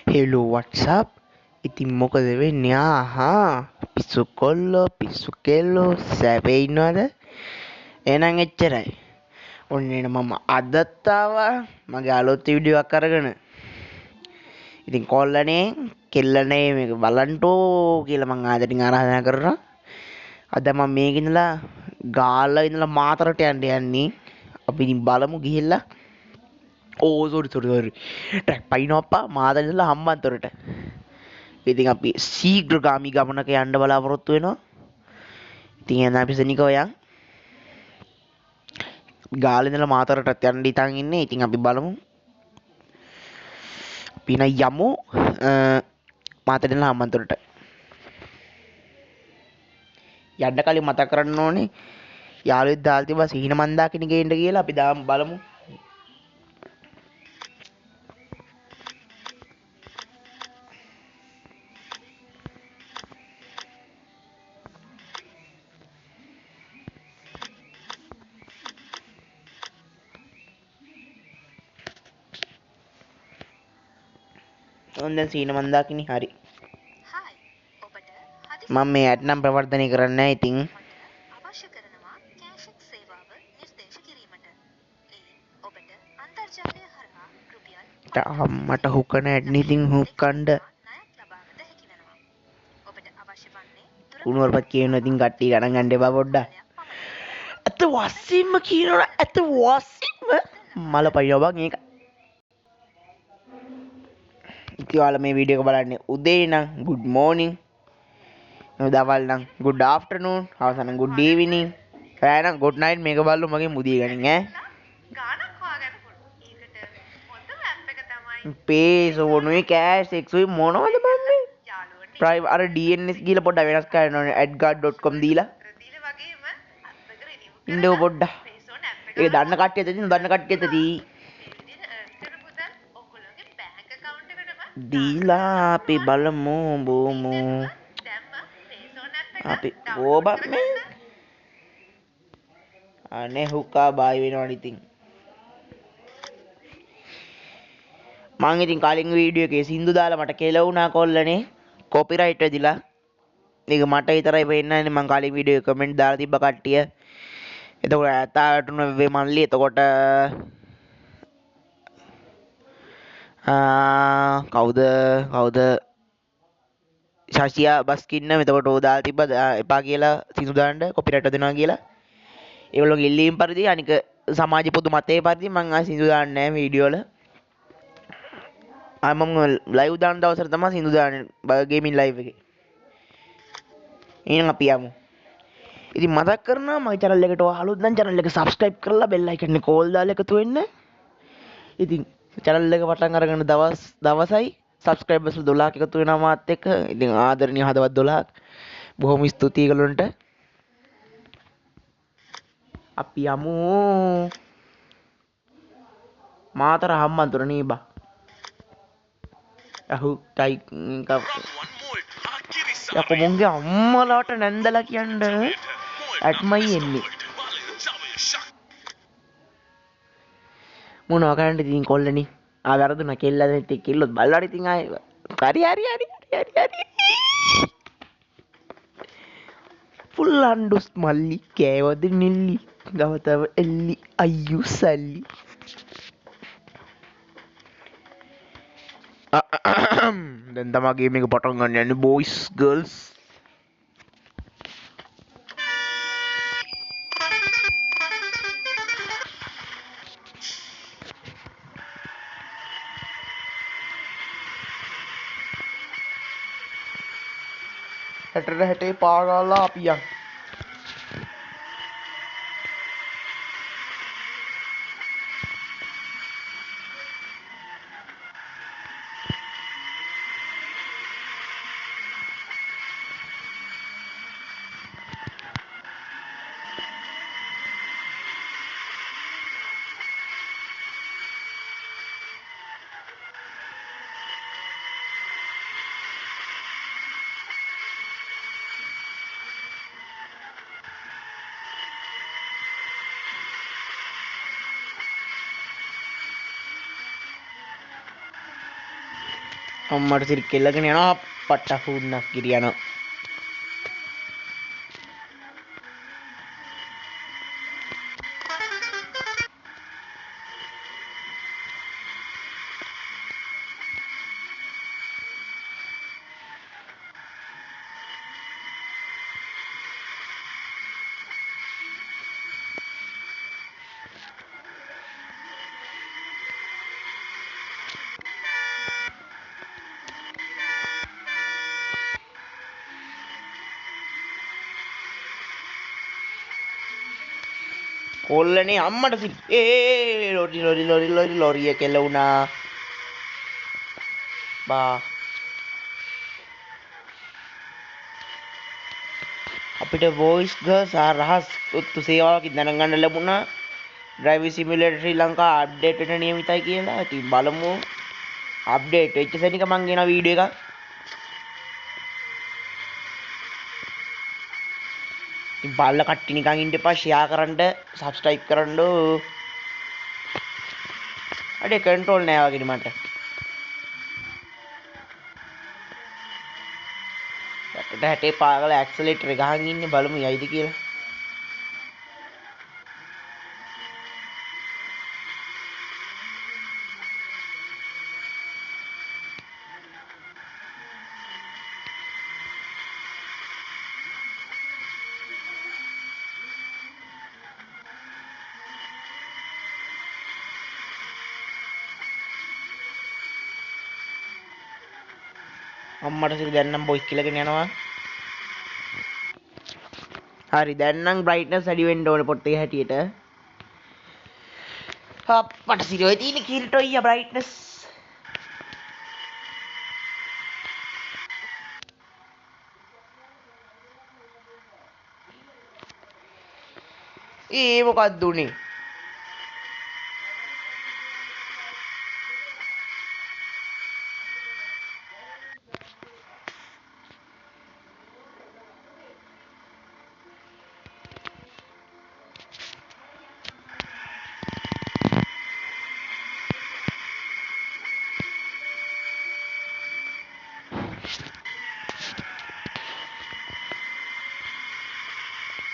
Hello WhatsApp ඉතින් මොකද වෙන්නේ පිස්සු කොල්ලෝ පිස්සු කෙල්ලෝ සැපේ ඉන්නවද එහෙනම් එච්චරයි ඔන්න එන මම අදත් ආවා මගේ අලුත් වීඩියෝ එකක් අරගෙන ඉතින් කොල්ලනේ කෙල්ලනේ මේක බලන්ටෝ කියලා මං ආදරෙන් ආරාධනා කරනවා අද මම මේක ඉඳලා ගාල්ල ඉඳලා මාතරට යන්නේ අපි ඉතින් බලමු ගිහිල්ලා සෝරි ට්‍රැක් පයින්නප්පා මාතර ඉඳලා හම්බන්තොටට ඉතින් අපි ශීඝ්‍රගාමී ගමනක යන්න බලාපොරොත්තු වෙනවා. ඉතින් එහෙනම් අපි සෙනිකව යන් ගාල්ල ඉඳලා මාතරටත් යන්න ඉතින් ඉන්නේ. ඉතින් අපි බලමු. අපි යමු මාතර ඉඳලා හම්බන්තොටට. යන්න කලින් මතක් කරන්න ඕනේ යාළුවෙක් දාලා තිබ්බා සීන මන්දාකිණි ගේන්න කියලා. අපි දාමු බලමු. දැන් සීන මන්දාකිණි හරි මම මේ ඇඩ් නම් ප්‍රවර්ධනය කරන්නේ නැහැ ඉතින් අවශ්‍ය කරනවා කෑෂෙක් සේවාව නිර්දේශ කිරීමට. ඔබට අන්තර්ජාලය හරහා රුපියල් මට හුකන ඇඩ් නේ ඉතින් හුක්කණ්ඩ ණයක් ලබාගත හැකි වෙනවා. ඔබට අවශ්‍ය වන්නේ උණුවරපත් කියනවා ඉතින් කට්ටිය ගණන් ගන්න එපා පොඩ්ඩක්. ඇත්ත වශයෙන්ම කියනවා ඇත්ත වශයෙන්ම මල පයින්නවා බං ඒක. ඉතින් ඔයාලා මේ වීඩියෝ එක බලන්නේ උදේ නම් good morning. දවල් නම් good afternoon. හවස නම් good evening. රෑ නම් good night මේක බලලා මගේ මුදිය ගනින් ඈ. ගානක් හොයාගන්න පුළුවන්. ඒකට හොඳම ඇප් එක තමයි පේස් ඕනුයි කෑෂ් එක්සුයි මොනවද බන්නේ? යාළුවනේ. ප්‍රයිව් අර DNS ගිහලා පොඩ්ඩක් වෙනස් කරන්න ඕනේ adguard.com දීලා. දීලා වගේම අත්දක රිනිව් ඉන්නකො පොඩ්ඩක්. ෆේසෝන් ඇප් එක ඒක දන්න කට්ටියද ඉතින් දන්න කට්ටියද දී. මේ විදිහට එර්න් කරපු මුදල් ඔයගොල්ලෝගේ බැංක් account එකටම දීලා අපි බලමු බොමු. දැම්ම ෆේසෝන් ඇප් එක අපි download බෝබක් මේ කරගන්න. අනේ හුක්කා බායි වෙනවනේ ඉතින්. මං ඉතින් කලින් වීඩියෝ එකේ සින්දු දාලා මට කෙලවුණා කොල්ලනේ කොපිරයිට් වෙදිලා. ඒක මට විතරයි වෙන්නේ මං කලින් වීඩියෝ කමෙන්ට් දාලා තිබ්බ කට්ටිය. එතකොට ඇතාවටුන වේ මල්ලි එතකොට කවුද ශාසියා බස්කින්න එතකොට ඕ දාලා තිබ්බ එපා කියලා සින්දු දාන්න කොපිරයිට් දෙනවා කියලා. ඒගොල්ලෝගේ ඉල්ලීම් පරිදි අනික සමාජ පොදු මතයේ පරිදි මං ආ සින්දු දාන්නේ නැහැ වීඩියෝ වල. මම ලයිව් දාන දවසට තමයි සින්දු දාන්නේ ගේමින් ලයිව් එකේ. එහෙනම් අපි යමු. ඉතින් මතක් කරනවා මගේ channel එකට අලුත් නම් channel එක subscribe කරලා bell icon එක call දාලා එකතු වෙන්න. ඉතින් channel එක පටන් අරගෙන දවසයි subscribers 12ක් එකතු වෙනවා මාත් එක්ක. ඉතින් ආදරණීය හදවත් 12ක්. බොහොම ස්තුතියි ඒගොල්ලන්ට. අපි යමු. මාතර හම්බන්තොට නේ බා. ටයි යකෝ මුන්ගේ අම්මලාට නැන්දලා කියන්න ඇට්මයි එන්නේ මොනවා කරන්නද ඉතින් කොල්ලනි වැරදුනා කෙල්ලද ඉතින් කෙල්ලොත් බලලා ඉතින් ආයේ හරි ෆුල් අන්ඩුස් මල්ලි කෑවද නිල්ලි ගවතව එල්ලි අයියු සල්ලි දැන් තමා ගේම් එක පටන් ගන්න යන්නේ බොයිස් ගර්ල්ස් හැටේ පාගාලා අපි යන් අම්මට සිරි කෙල්ලගෙන යනවා පට්ට ෆුන්නක් කිරියනවා. කොල්ලනේ අම්මට සිරි ලොරිය කෙල්ල වුණා. බා අපිට වොයිස් ගර්ල්ස් රහස් ඔත්තු සේවාවක් දැනගන්න ලැබුණා. ඩ්‍රයිවිං සිමියුලේටර් ශ්‍රී ලංකා අප්ඩේට් වෙන්න නියමිතයි කියලා. ඉතින් බලමු. අප්ඩේට් වෙච්ච සෙනික මං ගෙන වීඩියෝ එකක්. ඉතින් බල්ල කට්ටි නිකන් ඉන්න එපා. ෂෙයා කරන්න, සබ්ස්ක්‍රයිබ් කරන්න. අඩේ කන්ට්‍රෝල් නෑ වගේ මට. යකට හැටේ පාගල ඇක්සලේටර් එක ගහන් ඉන්නේ බලමු යයිද කියලා. අම්මට සිරි දැන් නම් බොයිස් කියලාගෙන යනවා. හරි දැන් නම් බ්‍රයිට්නස් වැඩි වෙන්න ඕනේ පොට් එකේ හැටියට. අප්පට සිරි ඔය තියෙන කිරිටොයියා බ්‍රයිට්නස්. ඒ මොකක්ද උනේ?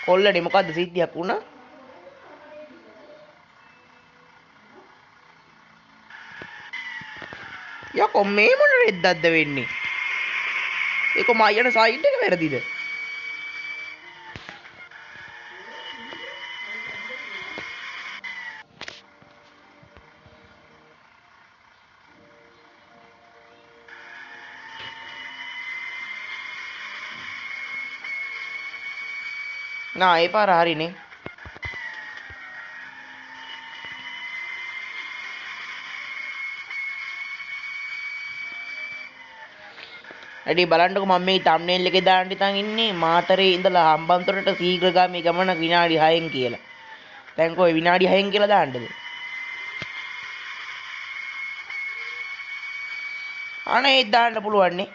කොල්ලනේ මොකද්ද සිද්ධියක් වුණා? යකෝ මේ මොන රෙද්දක්ද වෙන්නේ? ඒක මයන සයිඩ් එක වැරදිද? නා ඒ පාර හරිනේ. ඇඩි බලන්නකො මම මේ තම්නේල් එකේ දාන්න ඉතින් ඉන්නේ මාතරේ ඉඳලා හම්බන්තොටට සීඝ්‍රගාමී ගමන විනාඩි 6න් කියලා. දැන් කොයි විනාඩි 6න් කියලා දාන්නද? අනේ ඒක දාන්න පුළුවන් නේ.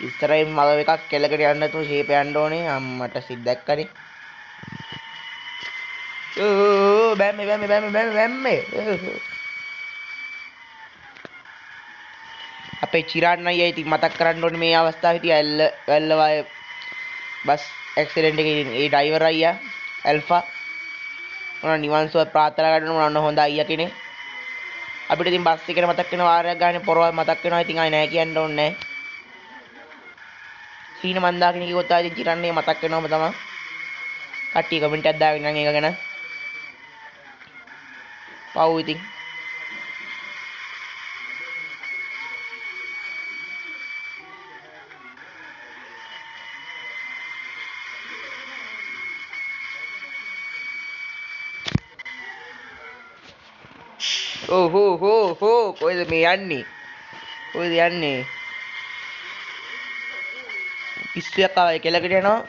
ඉස්සරහින් මල එකක් කෙලකට යන්න නැතුව ෂේප් යන්න ඕනේ. අම්මට සිත් දැක්කනේ. බැම්මේ. අපේ චිරාන් අයියා ඉතින් මතක් කරන්න ඕනේ මේ අවස්ථාවේදී ඇල්ලවාය බස් ඇක්සිඩන්ට් එකේ ඒ ඩ්‍රයිවර් අයියා ඇල්ෆා උනා නිවන් සුව ප්‍රාර්ථනා කරනවා උනා හොඳ අයියා කෙනෙක්. අපිට ඉතින් බස් එකේ මතක් වෙන වාරයක් ගන්න පොරවල් මතක් වෙනවා. ඉතින් ආයි නෑ කියන්න ඕනේ නෑ. සීන මන්දාකිනි කිව්වොත් ආයි ඉතින් චිරන්නේ මතක් වෙනවම තමයි. කට්ටිය කමෙන්ට් එකක් දාගෙන නම් ඒක ගැන. පව් ඉතින්. හෝ කොයිද මේ යන්නේ? කොයිද යන්නේ? පිස්සුවක් ආවා කෙලකට යනවා.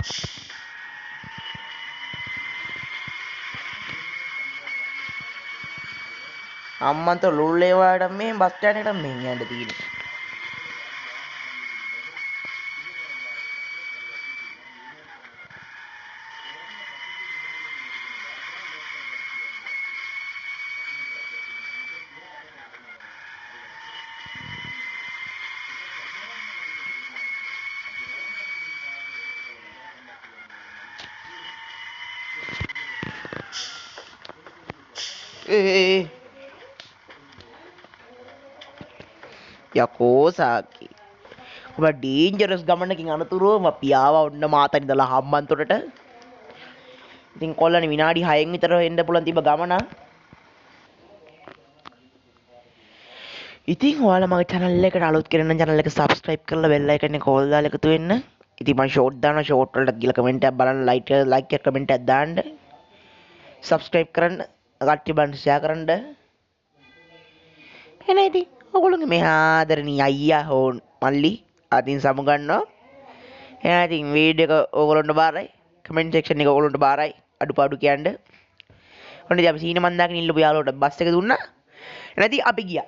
අම්මන්ට ලුල්ලේ වාඩම් මේ බස් ස්ටෑන්ඩ් එකට මෙහෙන් යන්න තියෙන්නේ. ඒ යකෝ සාකි ඔබ ඩේන්ජරස් ගමනකින් අනතුරුව අපි ආවා ඔන්න මාතන් ඉඳලා හම්බන්තොටට. ඉතින් කොල්ලනේ විනාඩි 6න් විතර එන්න පුළුවන් තිබ්බ ගමන. ඉතින් ඔයාලා මගේ channel එකට අලුත් කෙනෙක් නම් channel එක subscribe කරලා bell icon එක all දාලා එකතු වෙන්න. ඉතින් මම short දානවා short වලට ගිහලා comment එකක් බලන්න like එක comment එකක් දාන්න. subscribe කරන්න කට්ටිය බලන්න share කරන්න. එහෙනම් ඉතින් ඔයගොල්ලෝගේ මේ ආදරණීය අයියා හෝ මල්ලි අතින් සමුගන්නවා. එහෙනම් ඉතින් වීඩියෝ එක ඔයගොල්ලන්ට බාරයි. comment section එක ඔයගොල්ලන්ට බාරයි. අඩුපාඩු කියන්න. ඔන්න ඉතින් අපි සීන මන්දාගෙන ඉල්ලපු යාළුවට බස් එක දුන්නා. එහෙනම් ඉතින් අපි ගියා.